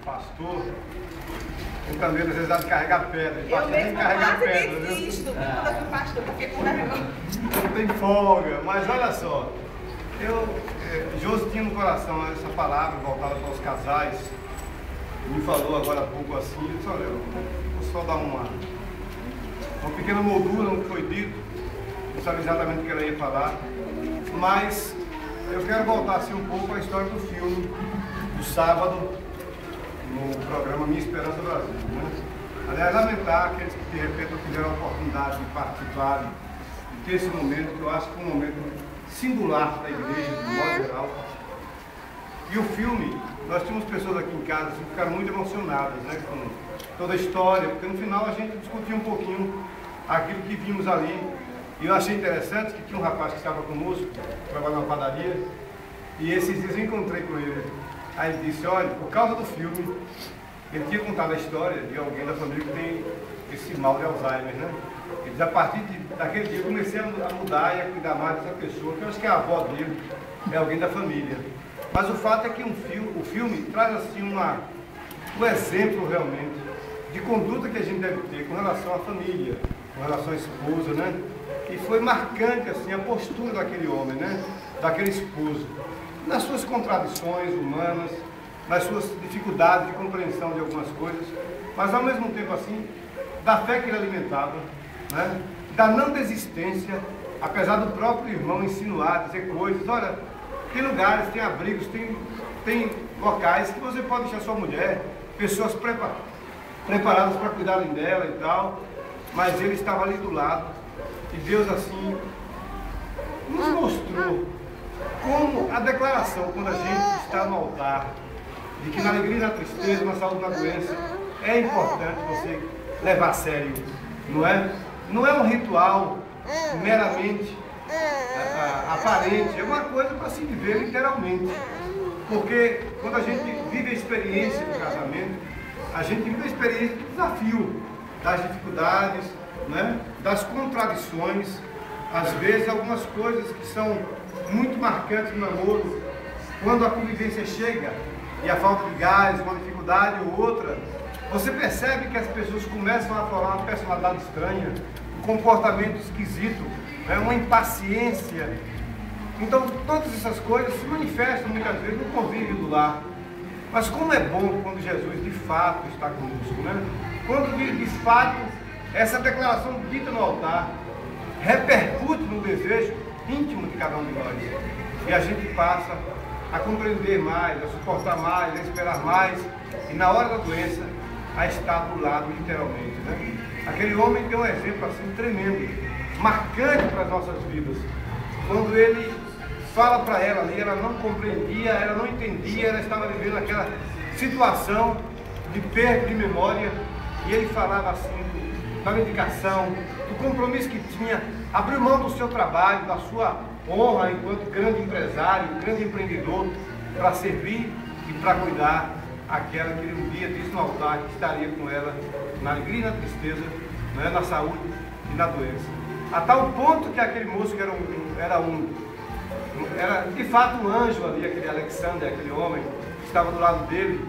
pastor, eu também às vezes há de carregar pedra. Eu mesmo quase pedra, desisto quando eu fui pastor, porque com vergonha. Não tem folga, mas olha só, Josi tinha no coração essa palavra voltada para os casais, me falou agora há pouco assim, eu disse, olha, eu vou só dar uma pequena moldura no que foi dito, não sabe exatamente o que ela ia falar, mas eu quero voltar assim um pouco à história do filme, do sábado, no programa Minha Esperança Brasil, né? Aliás, lamentar aqueles que de repente não tiveram a oportunidade de participar, de ter esse momento, que eu acho que é um momento singular da igreja, de modo geral. E o filme, nós tínhamos pessoas aqui em casa que ficaram muito emocionadas, né, com toda a história, porque no final a gente discutiu um pouquinho aquilo que vimos ali. E eu achei interessante que tinha um rapaz que estava conosco, trabalhando na padaria, e esses dias eu encontrei com ele. Aí ele disse, olha, por causa do filme, ele tinha contado a história de alguém da família que tem esse mal de Alzheimer, né? Ele diz, a partir daquele dia eu comecei a mudar e a cuidar mais dessa pessoa, que eu acho que a avó dele é alguém da família. Mas o fato é que o filme traz assim um exemplo realmente de conduta que a gente deve ter com relação à família, com relação à esposa, né? E foi marcante assim a postura daquele homem, né? Daquele esposo, nas suas contradições humanas, nas suas dificuldades de compreensão de algumas coisas, mas ao mesmo tempo assim, da fé que ele alimentava, né? Da não desistência, apesar do próprio irmão insinuar, dizer coisas, olha, tem lugares, tem abrigos, tem locais que você pode deixar sua mulher, pessoas preparadas para cuidarem dela e tal, mas ele estava ali do lado, e Deus assim nos mostrou como a declaração, quando a gente está no altar, de que na alegria e na tristeza, na saúde e na doença, é importante você levar a sério, não é? Não é um ritual meramente aparente, é uma coisa para se viver literalmente. Porque quando a gente vive a experiência do casamento, a gente vive a experiência do desafio, das dificuldades, né? Das contradições, às vezes algumas coisas que são muito marcantes no namoro, quando a convivência chega e a falta de gás, uma dificuldade ou outra, você percebe que as pessoas começam a falar uma personalidade estranha, um comportamento esquisito, né? Uma impaciência. Então todas essas coisas se manifestam muitas vezes no convívio do lar. Mas como é bom quando Jesus de fato está conosco, né? Quando de fato essa declaração dita no altar repercute no desejo íntimo de cada um de nós. E a gente passa a compreender mais, a suportar mais, a esperar mais, e na hora da doença, a estar do lado literalmente, né? Aquele homem deu um exemplo assim tremendo, marcante para as nossas vidas. Quando ele fala para ela ali, ela não compreendia, ela não entendia, ela estava vivendo aquela situação de perda de memória, e ele falava assim da dedicação, do compromisso que tinha, abriu mão do seu trabalho, da sua honra enquanto grande empresário, grande empreendedor, para servir e para cuidar aquela que ele um dia disse no altar que estaria com ela na alegria e na tristeza, né, na saúde e na doença. A tal ponto que aquele moço que era de fato um anjo ali, aquele Alexander, aquele homem que estava do lado dele,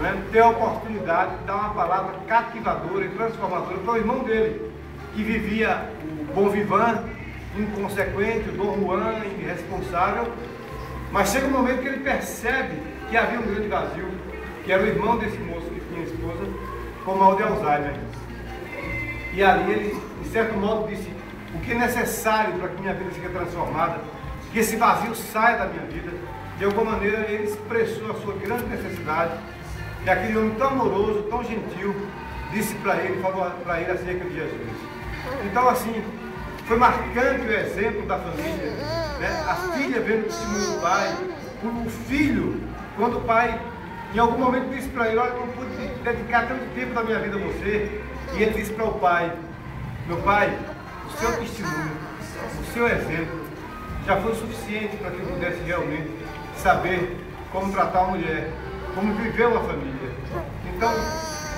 né, ter a oportunidade de dar uma palavra cativadora e transformadora para o irmão dele, que vivia o bom vivant, inconsequente, o Dom Juan, irresponsável, mas chega um momento que ele percebe que havia um grande vazio, que era o irmão desse moço que tinha esposa com mal de Alzheimer. E ali ele, de certo modo, disse, o que é necessário para que minha vida seja transformada, que esse vazio saia da minha vida. De alguma maneira ele expressou a sua grande necessidade, e aquele homem tão amoroso, tão gentil, disse para ele, falou para ele acerca de Jesus. Então assim, foi marcante o exemplo da família, né? A filha vendo o testemunho do pai, o filho, quando o pai em algum momento disse para ele, olha, eu não pude dedicar tanto tempo da minha vida a você, e ele disse para o pai, meu pai, o seu testemunho, o seu exemplo, já foi suficiente para que eu pudesse realmente saber como tratar uma mulher, como viver uma família. Então,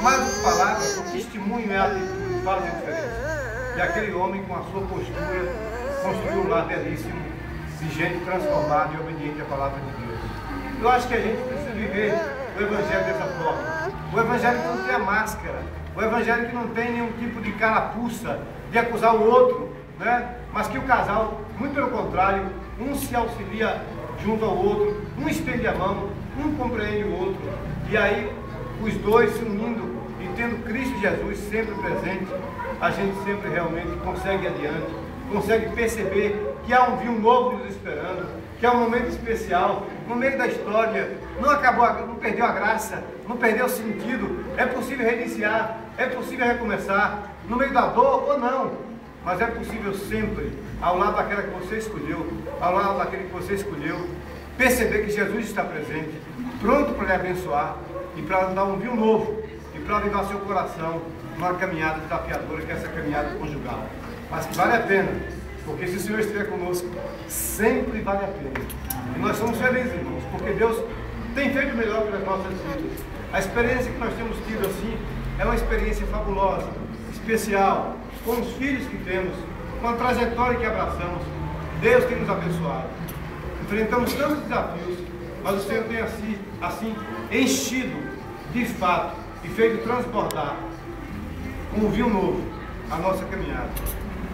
mais do que palavras, o testemunho é a atitude que faz a diferença. E aquele homem, com a sua postura, construiu um lar belíssimo de gente transformada e obediente à palavra de Deus. Eu acho que a gente precisa viver o Evangelho dessa forma. O evangelho que não tem a máscara, o evangelho que não tem nenhum tipo de carapuça de acusar o outro, né? Mas que o casal, muito pelo contrário, um se auxilia junto ao outro, um estende a mão, um compreende o outro, e aí os dois se unindo e tendo Cristo Jesus sempre presente, a gente sempre realmente consegue ir adiante, consegue perceber que há um vinho novo nos esperando, que é um momento especial, no meio da história, não acabou, não perdeu a graça, não perdeu o sentido, é possível reiniciar, é possível recomeçar, no meio da dor ou não, mas é possível sempre, ao lado daquela que você escolheu, ao lado daquele que você escolheu, perceber que Jesus está presente, pronto para lhe abençoar e para dar um vinho novo e para levar seu coração numa caminhada desafiadora, que é essa caminhada conjugal. Mas que vale a pena, porque se o Senhor estiver conosco, sempre vale a pena. E nós somos felizes, irmãos, porque Deus tem feito o melhor pelas nossas vidas. A experiência que nós temos tido assim é uma experiência fabulosa, especial, com os filhos que temos, com a trajetória que abraçamos. Deus tem nos abençoado. Enfrentamos tantos desafios, mas o Senhor tem assim enchido de fato e feito transbordar com um vinho novo a nossa caminhada.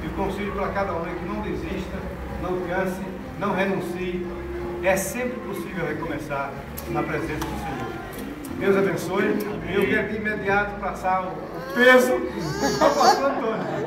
E o conselho para cada um é que não desista, não canse, não renuncie. É sempre possível recomeçar na presença do Senhor. Deus abençoe. Eu quero de imediato passar o peso ao pastor Antônio.